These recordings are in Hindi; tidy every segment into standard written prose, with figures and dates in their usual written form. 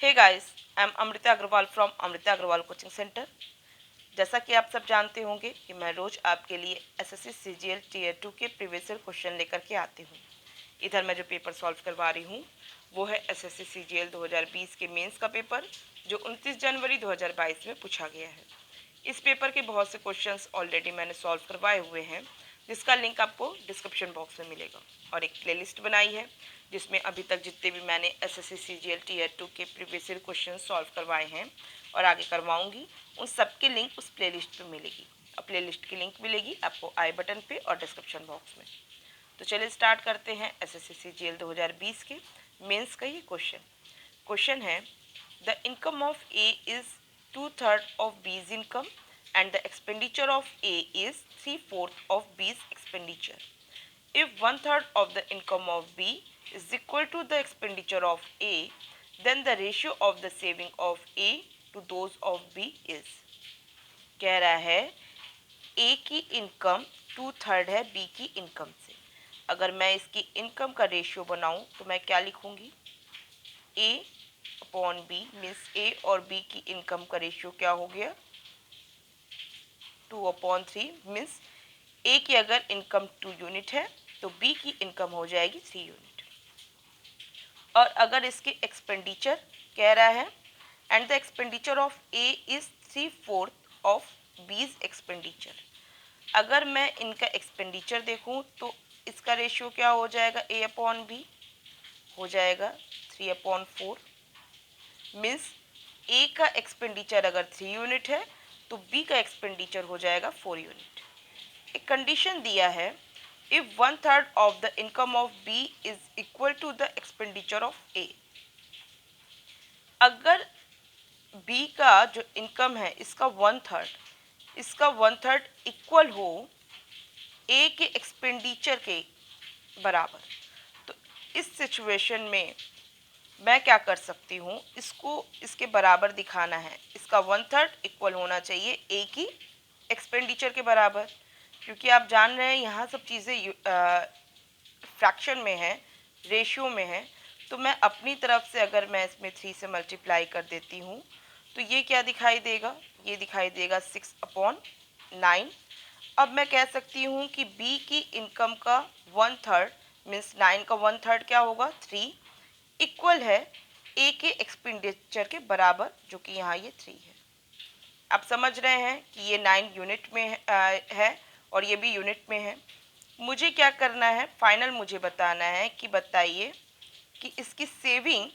Hey guys, I am Amrita Agarwal from Amrita Agarwal coaching centre. जैसा कि आप सब जानते होंगे कि मैं रोज़ आपके लिए एसएससी सीजीएल टीयर 2 के प्रीवियस ईयर क्वेश्चन लेकर के आती हूँ। इधर मैं जो पेपर सॉल्व करवा रही हूँ वो है एसएससी सीजीएल 2020 के मेंस का पेपर, जो 29 जनवरी 2022 में पूछा गया है। इस पेपर के बहुत से क्वेश्चंस ऑलरेडी मैंने सॉल्व करवाए हुए हैं, जिसका लिंक आपको डिस्क्रिप्शन बॉक्स में मिलेगा। और एक प्लेलिस्ट बनाई है जिसमें अभी तक जितने भी मैंने एसएससी सीजीएल टीयर 2 के प्रीवियस ईयर क्वेश्चन सॉल्व करवाए हैं और आगे करवाऊंगी, उन सब की लिंक उस प्लेलिस्ट पे मिलेगी। और प्लेलिस्ट की लिंक मिलेगी आपको आई बटन पे और डिस्क्रिप्शन बॉक्स में। तो चलिए स्टार्ट करते हैं एसएससी सीजीएल 2020 के मेंस का ये क्वेश्चन है, the income of A is 2/3 of B's income and the expenditure of A is 3/4 of B's expenditure. If 1/3 of the income of B is equal to the expenditure of A, then the ratio of the saving of A to those of B is। कह रहा है A की इनकम 2/3 है B की इनकम से। अगर मैं इसकी इनकम का रेशियो बनाऊं तो मैं क्या लिखूंगी, A upon B means A और B की इनकम का रेशियो क्या हो गया, 2/3 मीन्स A की अगर इनकम 2 यूनिट है तो B की इनकम हो जाएगी 3 यूनिट। और अगर इसके एक्सपेंडिचर कह रहा है and the expenditure of A is 3/4 of B's expenditure. अगर मैं इनका एक्सपेंडिचर देखूं तो इसका रेशियो क्या हो जाएगा, A अपॉन B हो जाएगा 3/4 मीन्स A का एक्सपेंडिचर अगर 3 यूनिट है तो B का एक्सपेंडिचर हो जाएगा 4 यूनिट। एक कंडीशन दिया है, if 1/3 of the income of B is equal to the expenditure of A। अगर B का जो इनकम है इसका 1/3 इक्वल हो A के एक्सपेंडिचर के बराबर, तो इस सिचुएशन में मैं क्या कर सकती हूँ, इसको इसके बराबर दिखाना है। इसका 1/3 इक्वल होना चाहिए ए की एक्सपेंडिचर के बराबर, क्योंकि आप जान रहे हैं यहाँ सब चीज़ें फ्रैक्शन में है, रेशियो में है। तो मैं अपनी तरफ से अगर मैं इसमें 3 से मल्टीप्लाई कर देती हूँ तो ये क्या दिखाई देगा, ये दिखाई देगा 6/9। अब मैं कह सकती हूँ कि बी की इनकम का 1/3 मीन्स 9 का 1/3 क्या होगा, 3 इक्वल है ए के एक्सपेंडिचर के बराबर, जो कि यहाँ ये 3 है। आप समझ रहे हैं कि ये 9 यूनिट में है और ये भी यूनिट में है। मुझे क्या करना है, फाइनल मुझे बताना है कि बताइए कि इसकी सेविंग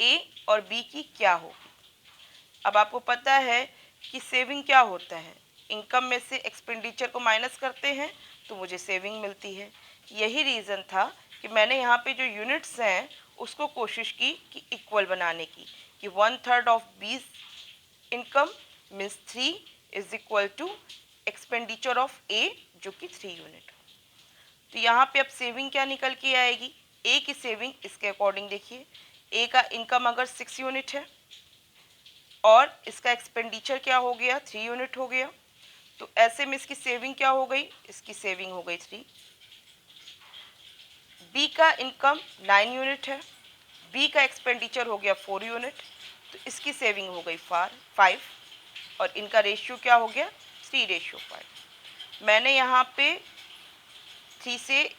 ए और बी की क्या होगी। अब आपको पता है कि सेविंग क्या होता है, इनकम में से एक्सपेंडिचर को माइनस करते हैं तो मुझे सेविंग मिलती है। यही रीज़न था कि मैंने यहाँ पे जो यूनिट्स हैं उसको कोशिश की कि इक्वल बनाने की, कि 1/3 of B's income means 3 is equal to expenditure of A जो कि 3 यूनिट। तो यहाँ पे अब सेविंग क्या निकल के आएगी, ए की सेविंग इसके अकॉर्डिंग देखिए, ए का इनकम अगर 6 यूनिट है और इसका एक्सपेंडिचर क्या हो गया, 3 यूनिट हो गया, तो ऐसे में इसकी सेविंग क्या हो गई, इसकी सेविंग हो गई 3। बी का इनकम 9 यूनिट है, बी का एक्सपेंडिचर हो गया 4 यूनिट, तो इसकी सेविंग हो गई 5 और इनका रेशियो क्या हो गया, 3/5। मैंने यहाँ पे 3 से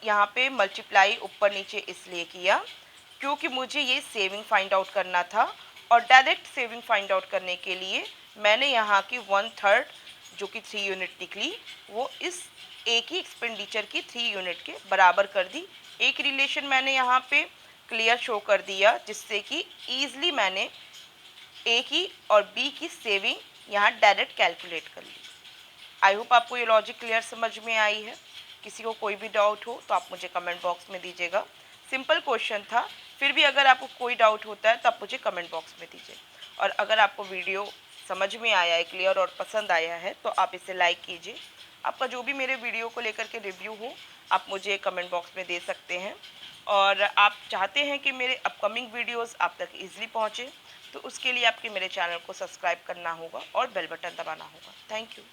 यहाँ पे मल्टीप्लाई ऊपर नीचे इसलिए किया क्योंकि मुझे ये सेविंग फाइंड आउट करना था, और डायरेक्ट सेविंग फाइंड आउट करने के लिए मैंने यहाँ की 1/3 जो कि 3 यूनिट निकली वो इस ए की एक्सपेंडिचर की 3 यूनिट के बराबर कर दी। एक रिलेशन मैंने यहाँ पे क्लियर शो कर दिया जिससे कि ईजिली मैंने ए की और बी की सेविंग यहाँ डायरेक्ट कैलकुलेट कर ली। आई होप आपको ये लॉजिक क्लियर समझ में आई है। किसी को कोई भी डाउट हो तो आप मुझे कमेंट बॉक्स में दीजिएगा। सिंपल क्वेश्चन था, फिर भी अगर आपको कोई डाउट होता है तो आप मुझे कमेंट बॉक्स में दीजिए। और अगर आपको वीडियो समझ में आया है क्लियर और पसंद आया है तो आप इसे लाइक कीजिए। आपका जो भी मेरे वीडियो को लेकर के रिव्यू हो आप मुझे कमेंट बॉक्स में दे सकते हैं। और आप चाहते हैं कि मेरे अपकमिंग वीडियोस आप तक ईजिली पहुँचे तो उसके लिए आपके मेरे चैनल को सब्सक्राइब करना होगा और बेल बटन दबाना होगा। Thank you.